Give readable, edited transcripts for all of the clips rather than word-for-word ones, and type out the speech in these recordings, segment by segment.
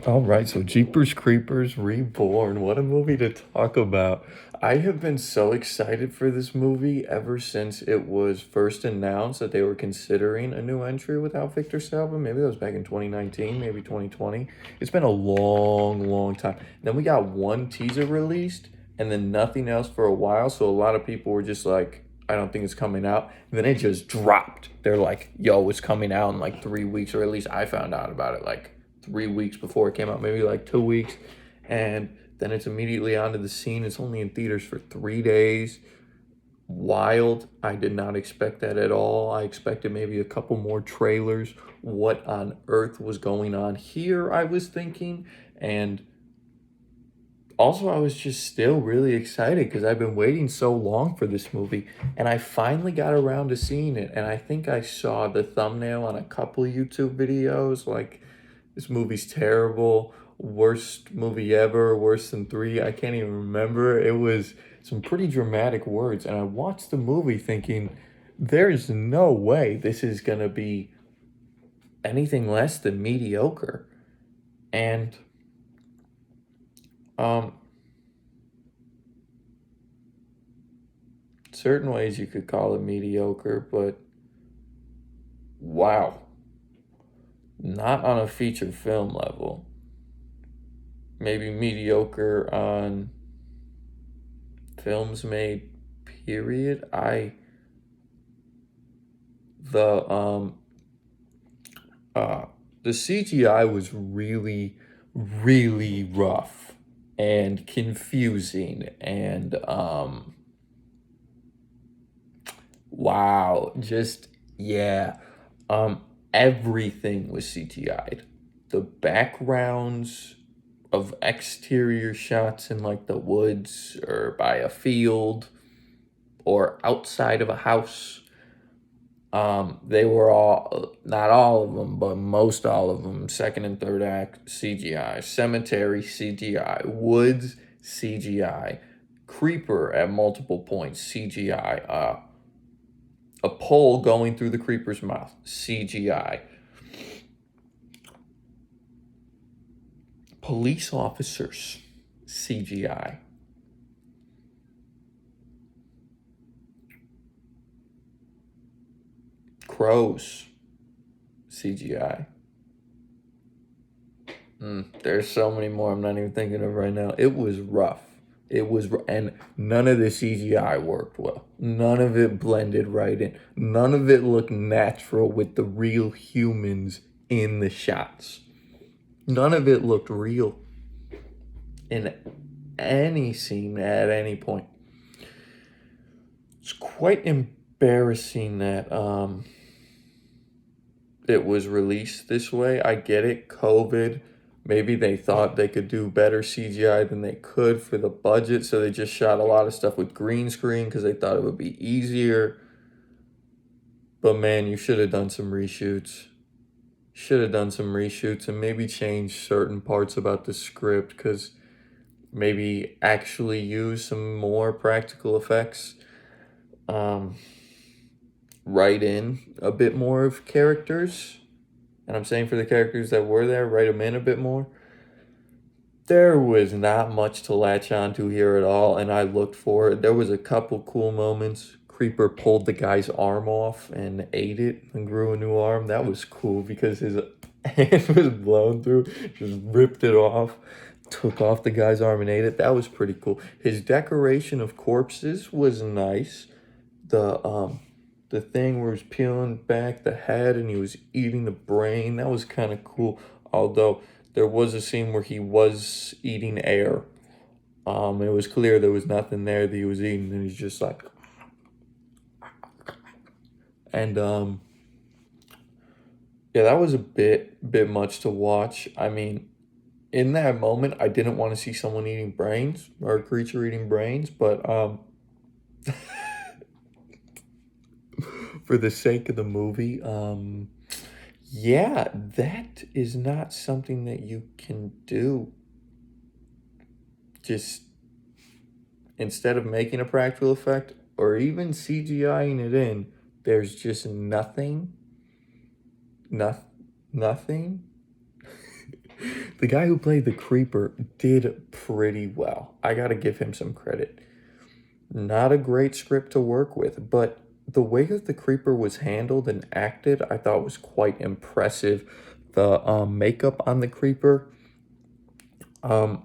All right, so Jeepers Creepers Reborn. What a movie to talk about. I have been so excited for this movie ever since it was first announced that they were considering a new entry without Victor Salva. Maybe that was back in 2019, maybe 2020. It's been a long, long time. Then we got one teaser released and then nothing else for a while. So a lot of people were just like, I don't think it's coming out. And then it just dropped. They're like, yo, it's coming out in like 3 weeks, or at least I found out about it like 3 weeks before it came out, maybe like 2 weeks. And then it's immediately onto the scene. It's only in theaters for 3 days. Wild. I did not expect that at all. I expected maybe a couple more trailers. What on earth was going on here, I was thinking. And also, I was just still really excited because I've been waiting so long for this movie. And I finally got around to seeing it. And I think I saw the thumbnail on a couple YouTube videos. Like, this movie's terrible. Worst movie ever. Worse than three. I can't even remember. It was some pretty dramatic words. And I watched the movie thinking, there's no way this is going to be anything less than mediocre. And, um, certain ways you could call it mediocre, but wow, not on a feature film level. Maybe mediocre on films made, period. The um uh the CGI was really, really rough and confusing and wow, just yeah. Um Everything was CGI'd. The backgrounds of exterior shots in like the woods or by a field or outside of a house. They were all, not all of them, but most all of them, second and third act CGI, cemetery CGI, woods CGI, creeper at multiple points CGI, a pole going through the creeper's mouth CGI, police officers CGI, crows CGI. There's so many more I'm not even thinking of right now. It was rough. And none of the CGI worked well. None of it blended right in. None of it looked natural with the real humans in the shots. None of it looked real in any scene at any point. It's quite embarrassing that it was released this way. I get it, COVID. Maybe they thought they could do better CGI than they could for the budget, so they just shot a lot of stuff with green screen because they thought it would be easier. But man, you should have done some reshoots. Should have done some reshoots and maybe change certain parts about the script because maybe actually use some more practical effects. Um, Write in a bit more of characters. And I'm saying for the characters that were there, write them in a bit more. There was not much to latch onto here at all, and I looked for it. There was a couple cool moments. Creeper pulled the guy's arm off and ate it and grew a new arm. That was cool because his hand was blown through, just ripped it off, took off the guy's arm and ate it. That was pretty cool. His decoration of corpses was nice. The thing where he was peeling back the head and he was eating the brain, that was kind of cool. Although there was a scene where he was eating air. It was clear there was nothing there that he was eating, and he's just like, and yeah, that was a bit much to watch. I mean, in that moment, I didn't want to see someone eating brains or a creature eating brains, but for the sake of the movie, yeah, that is not something that you can do. Just instead of making a practical effect or even CGIing it in, there's just nothing, nothing. the guy who played the Creeper did pretty well. I gotta give him some credit. Not a great script to work with, but the way that the Creeper was handled and acted, I thought was quite impressive. The makeup on the Creeper, um,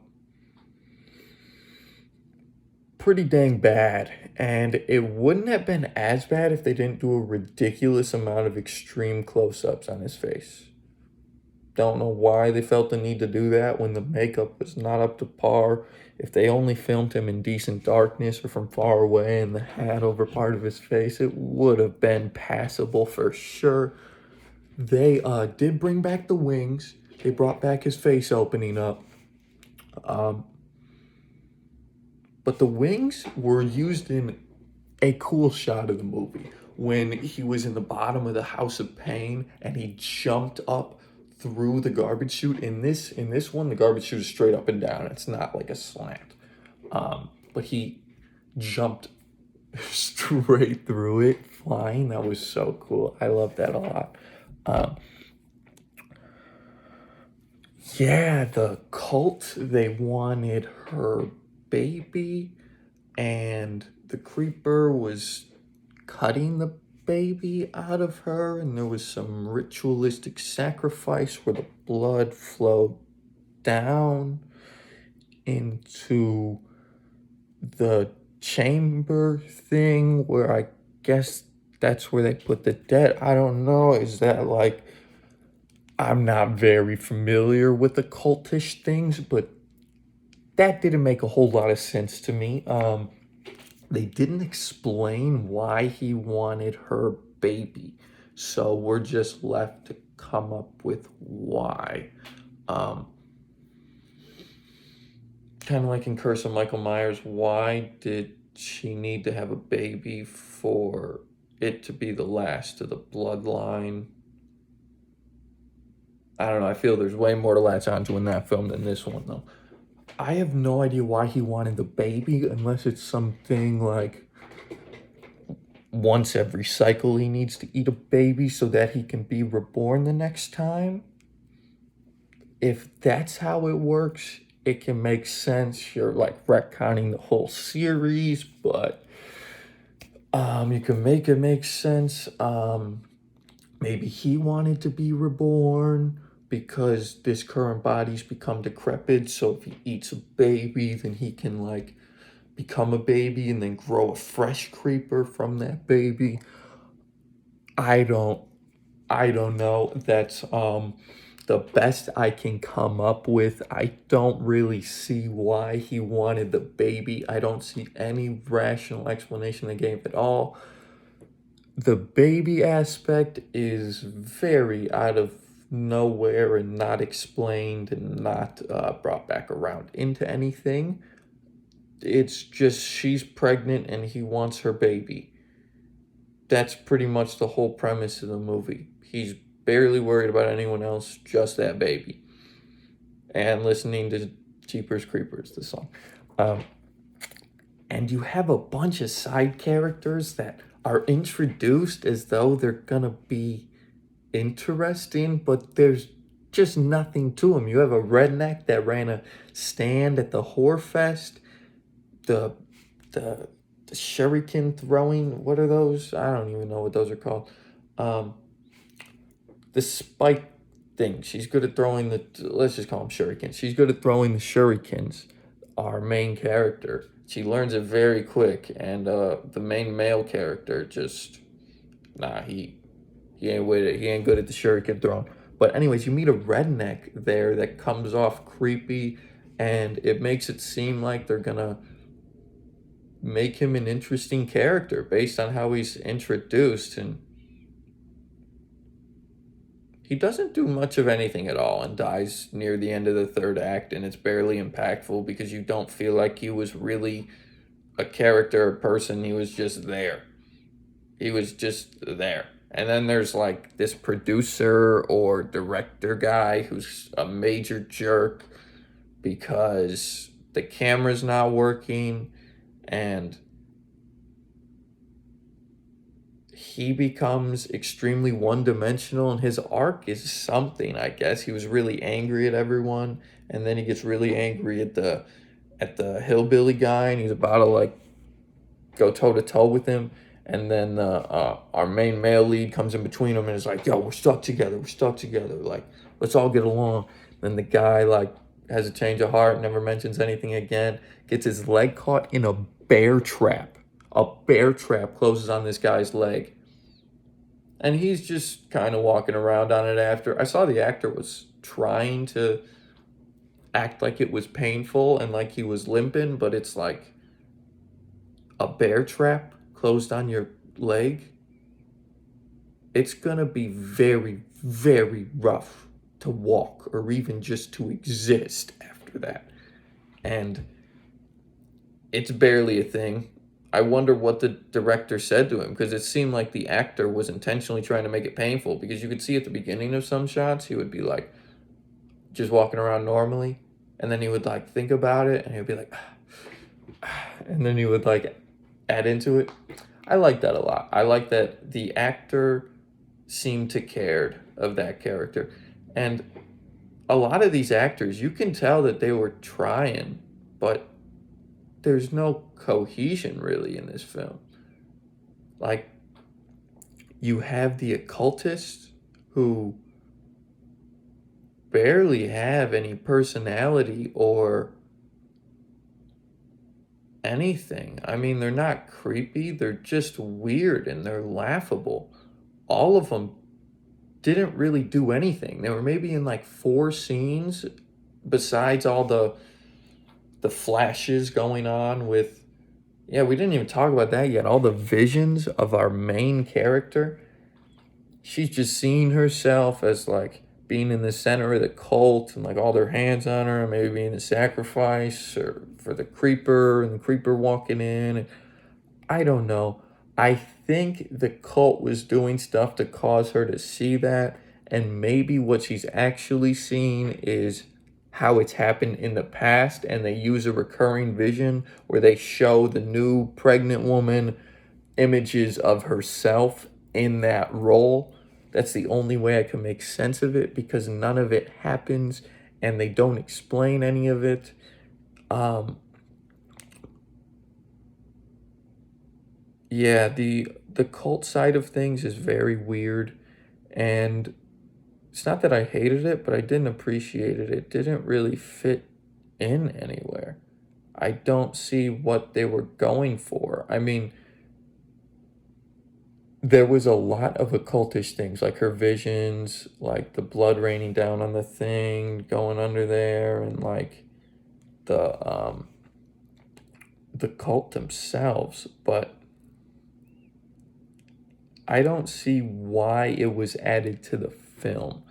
pretty dang bad. And it wouldn't have been as bad if they didn't do a ridiculous amount of extreme close ups on his face. Don't know why they felt the need to do that when the makeup was not up to par. If they only filmed him in decent darkness or from far away and the hat over part of his face, it would have been passable for sure. They did bring back the wings. They brought back his face opening up. Um, but the wings were used in a cool shot of the movie when he was in the bottom of the House of Pain and he jumped up through the garbage chute. In this one, the garbage chute is straight up and down. It's not like a slant. But he jumped straight through it, flying. That was so cool. I love that a lot. Um, yeah, the cult, they wanted her baby, and the Creeper was cutting the baby out of her, and there was some ritualistic sacrifice where the blood flowed down into the chamber thing where I guess that's where they put the dead. I don't know. Is that like, I'm not very familiar with the cultish things, but that didn't make a whole lot of sense to me. They didn't explain why he wanted her baby, so we're just left to come up with why. Um, kind of like in Curse of Michael Myers, why did she need to have a baby for it to be the last of the bloodline? I don't know. I feel there's way more to latch onto in that film than this one, though. I have no idea why he wanted the baby, unless it's something like once every cycle he needs to eat a baby so that he can be reborn the next time. If that's how it works, it can make sense. You're like retconning the whole series, but you can make it make sense. Maybe he wanted to be reborn because this current body's become decrepit, so if he eats a baby, then he can like become a baby and then grow a fresh creeper from that baby. I don't I don't know. That's the best I can come up with. I don't really see why he wanted the baby. I don't see any rational explanation they gave at all. The baby aspect is very out of nowhere and not explained and not brought back around into anything. It's just she's pregnant and he wants her baby. That's pretty much the whole premise of the movie. He's barely worried about anyone else, just that baby. And listening to Jeepers Creepers, the song. Um, and you have a bunch of side characters that are introduced as though they're gonna be interesting, but there's just nothing to them. You have a redneck that ran a stand at the Whore Fest. The the the shuriken throwing, what are those? I don't even know what those are called. Um, the spike thing. She's good at throwing the. Let's just call them shurikens. She's good at throwing the shurikens. Our main character. She learns it very quick, and the main male character just he ain't with it. He ain't good at the shuriken throwing. But anyways, you meet a redneck there that comes off creepy, and it makes it seem like they're gonna make him an interesting character based on how he's introduced, and he doesn't do much of anything at all and dies near the end of the third act, and it's barely impactful because you don't feel like he was really a character or person. He was just there. He was just there. And then there's like this producer or director guy who's a major jerk because the camera's not working and he becomes extremely one-dimensional, and his arc is something, I guess. He was really angry at everyone, and then he gets really angry at the hillbilly guy, and he's about to like go toe to toe with him. And then our main male lead comes in between them and is like, "Yo, we're stuck together. We're stuck together. Like, let's all get along." Then the guy like has a change of heart, never mentions anything again. Gets his leg caught in a bear trap. A bear trap closes on this guy's leg, and he's just kind of walking around on it after. I saw the actor was trying to act like it was painful and like he was limping, but it's like a bear trap closed on your leg. It's gonna be very, very rough to walk or even just to exist after that. And it's barely a thing. I wonder what the director said to him, because it seemed like the actor was intentionally trying to make it painful, because you could see at the beginning of some shots he would be like just walking around normally, and then he would like think about it and he would be like and then he would like add into it. I like that a lot. I like that the actor seemed to cared of that character. And a lot of these actors, you can tell that they were trying, but there's no cohesion really in this film. Like, you have the occultists who barely have any personality or anything. I mean, they're not creepy, they're just weird and they're laughable. All of them didn't really do anything. They were maybe in like 4 scenes, besides all the flashes going on with, yeah, we didn't even talk about that yet. All the visions of our main character. She's just seeing herself as like being in the center of the cult and like all their hands on her, and maybe being the sacrifice or for the creeper and the creeper walking in. I don't know. I think the cult was doing stuff to cause her to see that, and maybe what she's actually seeing is how it's happened in the past, and they use a recurring vision where they show the new pregnant woman images of herself in that role. That's the only way I can make sense of it, because none of it happens and they don't explain any of it. Um, yeah, the cult side of things is very weird, and it's not that I hated it, but I didn't appreciate it. It didn't really fit in anywhere. I don't see what they were going for. I mean, there was a lot of occultish things, like her visions, like the blood raining down on the thing, going under there, and like the the cult themselves, but I don't see why it was added to the film.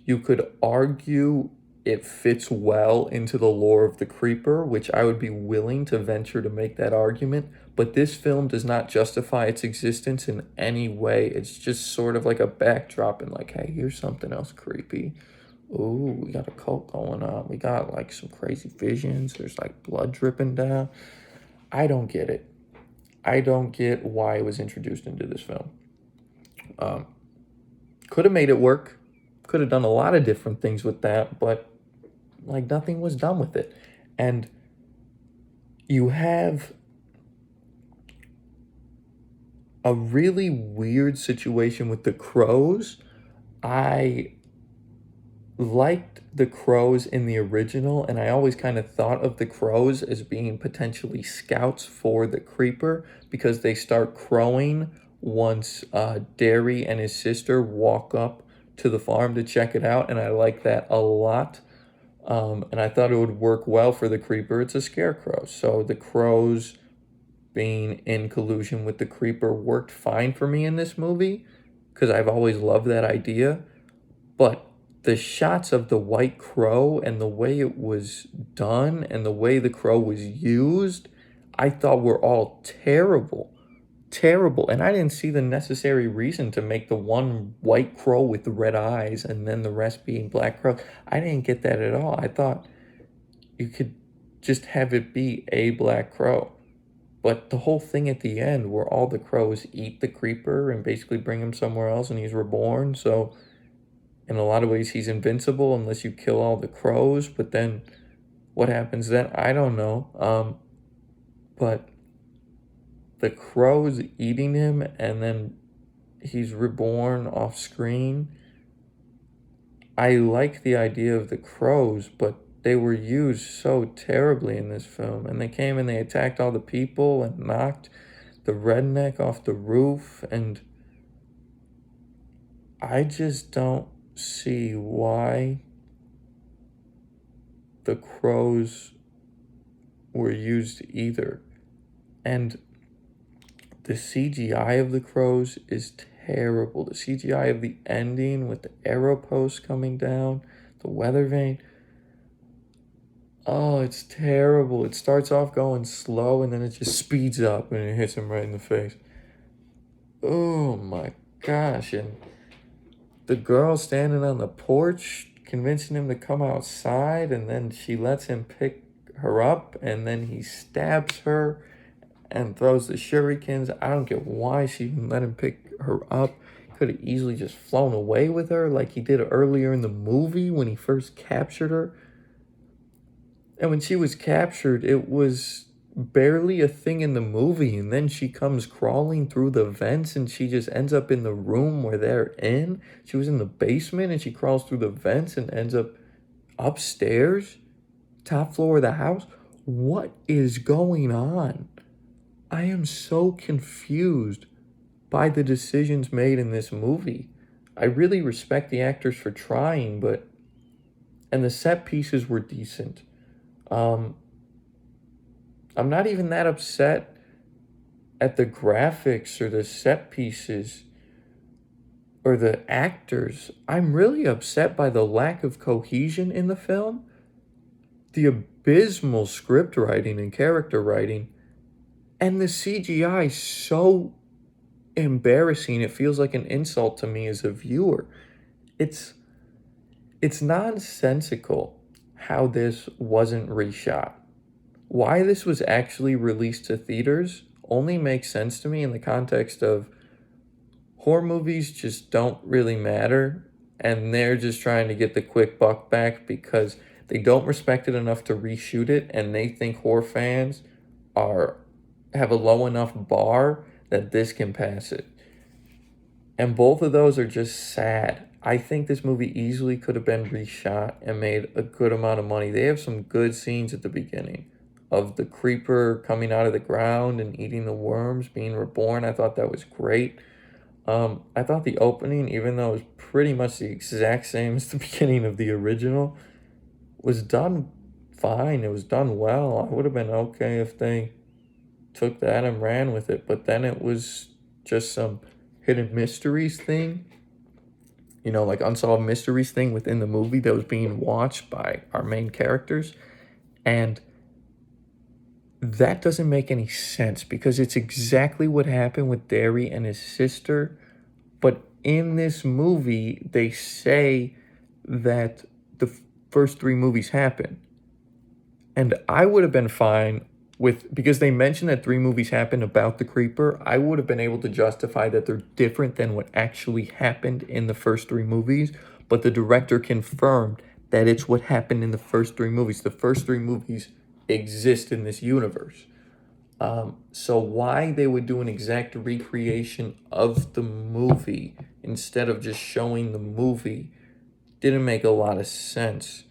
You could argue it fits well into the lore of the Creeper, which I would be willing to venture to make that argument, but this film does not justify its existence in any way. It's just sort of like a backdrop and like, hey, here's something else creepy. Ooh, we got a cult going on. We got like some crazy visions. There's like blood dripping down. I don't get it. I don't get why it was introduced into this film. Um, could have made it work. Could have done a lot of different things with that, but like nothing was done with it. And you have a really weird situation with the crows. I liked the crows in the original, and I always kind of thought of the crows as being potentially scouts for the creeper, because they start crowing once Derry and his sister walk up to the farm to check it out, and I like that a lot. And I thought it would work well for the creeper. It's a scarecrow, so the crows being in collusion with the creeper worked fine for me in this movie, because I've always loved that idea. But the shots of the white crow and the way it was done and the way the crow was used, I thought were all terrible. Terrible. And I didn't see the necessary reason to make the one white crow with the red eyes and then the rest being black crows. I didn't get that at all. I thought you could just have it be a black crow. But the whole thing at the end where all the crows eat the creeper and basically bring him somewhere else and he's reborn. So in a lot of ways he's invincible unless you kill all the crows. But then what happens then? I don't know. But the crows eating him and then he's reborn off screen. I like the idea of the crows, but they were used so terribly in this film. And they came and they attacked all the people and knocked the redneck off the roof. And I just don't see why the crows were used either. And the CGI of the crows is terrible. The CGI of the ending with the arrow post coming down, the weather vane. Oh, it's terrible. It starts off going slow and then it just speeds up and it hits him right in the face. Oh my gosh. And the girl standing on the porch convincing him to come outside, and then she lets him pick her up, and then he stabs her and throws the shurikens. I don't get why she even let him pick her up. Could have easily just flown away with her like he did earlier in the movie when he first captured her. And when she was captured, it was barely a thing in the movie. And then she comes crawling through the vents and she just ends up in the room where they're in. She was in the basement and she crawls through the vents and ends up upstairs, top floor of the house. What is going on? I am so confused by the decisions made in this movie. I really respect the actors for trying, and the set pieces were decent. Um, I'm not even that upset at the graphics or the set pieces or the actors. I'm really upset by the lack of cohesion in the film, the abysmal script writing and character writing, and the CGI so embarrassing. It feels like an insult to me as a viewer. It's it's nonsensical how this wasn't reshot. Why this was actually released to theaters only makes sense to me in the context of horror movies just don't really matter, and they're just trying to get the quick buck back because they don't respect it enough to reshoot it, and they think horror fans are have a low enough bar that this can pass it. And both of those are just sad. I think this movie easily could have been reshot and made a good amount of money. They have some good scenes at the beginning of the creeper coming out of the ground and eating the worms, being reborn. I thought that was great. I thought the opening, even though it was pretty much the exact same as the beginning of the original, was done fine. It was done well. I would have been okay if they took that and ran with it, but then it was just some hidden mysteries thing, like unsolved mysteries thing within the movie that was being watched by our main characters. And that doesn't make any sense because it's exactly what happened with Derry and his sister. But in this movie, they say that the first three movies happen. And I would have been fine with, because they mentioned that three movies happened about the creeper, I would have been able to justify that they're different than what actually happened in the first three movies. But the director confirmed that it's what happened in the first three movies. The first three movies exist in this universe. So why they would do an exact recreation of the movie instead of just showing the movie didn't make a lot of sense.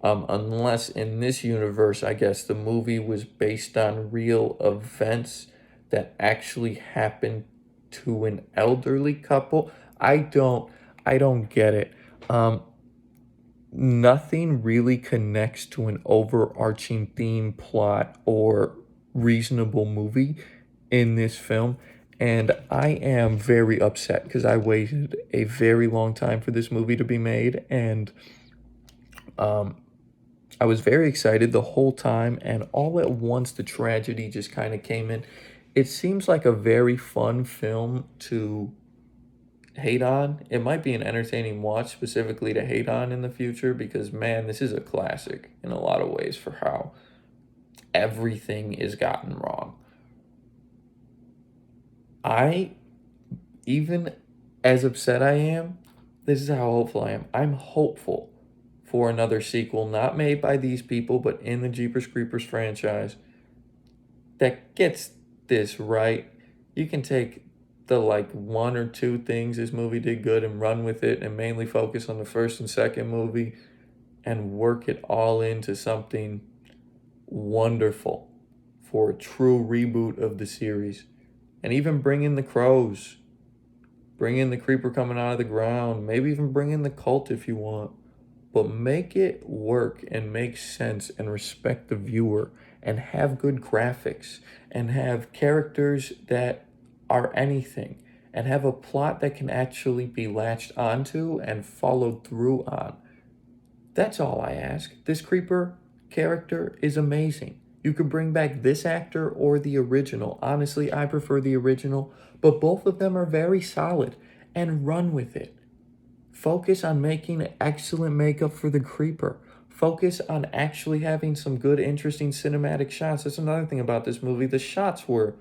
Unless in this universe, I guess the movie was based on real events that actually happened to an elderly couple. I don't get it. Nothing really connects to an overarching theme, plot, or reasonable movie in this film. And I am very upset because I waited a very long time for this movie to be made. And I was very excited the whole time. And all at once, the tragedy just kind of came in. It seems like a very fun film to hate on. It might be an entertaining watch specifically to hate on in the future because, man, this is a classic in a lot of ways for how everything is gotten wrong. I, even as upset I am, this is how hopeful I am. I'm hopeful for another sequel, not made by these people, but in the Jeepers Creepers franchise, that gets this right. You can take the like one or two things this movie did good and run with it and mainly focus on the first and second movie and work it all into something wonderful for a true reboot of the series. And even bring in the crows, bring in the creeper coming out of the ground, maybe even bring in the cult if you want. But make it work and make sense and respect the viewer and have good graphics and have characters that are anything and have a plot that can actually be latched onto and followed through on. That's all I ask. This creeper character is amazing. You could bring back this actor or the original. Honestly, I prefer the original, but both of them are very solid and run with it. Focus on making excellent makeup for the creeper. Focus on actually having some good, interesting cinematic shots. That's another thing about this movie. The shots were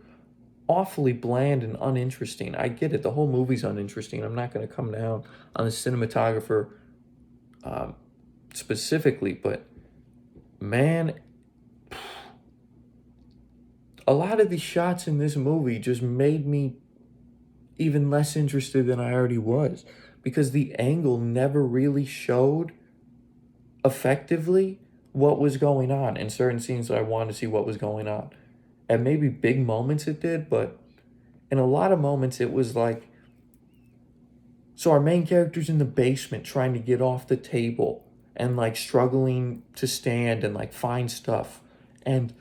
awfully bland and uninteresting. I get it. The whole movie's uninteresting. I'm not going to come down on the cinematographer um, specifically, but man, a lot of the shots in this movie just made me even less interested than I already was because the angle never really showed effectively what was going on in certain scenes that I wanted to see what was going on. At maybe big moments it did, but in a lot of moments it was like, so our main character's in the basement trying to get off the table and like struggling to stand and like find stuff. And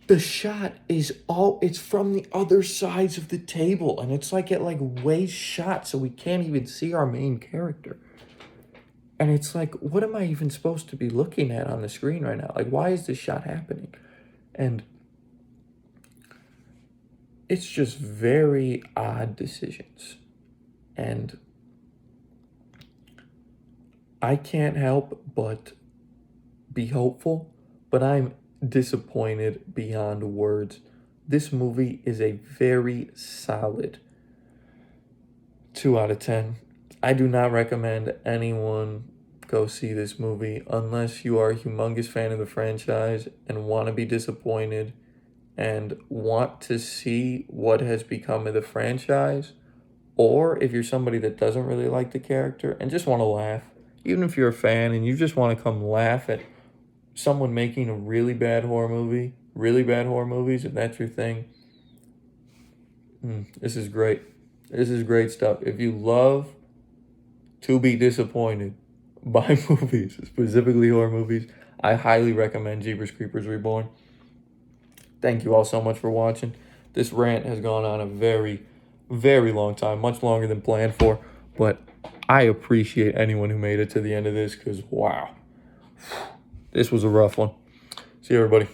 the shot is all, it's from the other sides of the table and it's like at like waist shot so we can't even see our main character. And it's like, what am I even supposed to be looking at on the screen right now? Like, why is this shot happening? And it's just very odd decisions. And I can't help but be hopeful, but I'm disappointed beyond words. This movie is a very solid 2 out of 10. I do not recommend anyone go see this movie unless you are a humongous fan of the franchise and want to be disappointed and want to see what has become of the franchise, or if you're somebody that doesn't really like the character and just want to laugh. Even if you're a fan and you just want to come laugh at someone making a really bad horror movie, really bad horror movies, if that's your thing, this is great. This is great stuff. If you love to be disappointed by movies, specifically horror movies, I highly recommend Jeepers Creepers Reborn. Thank you all so much for watching. This rant has gone on a very, very long time, much longer than planned for, but I appreciate anyone who made it to the end of this because, wow, this was a rough one. See you, everybody.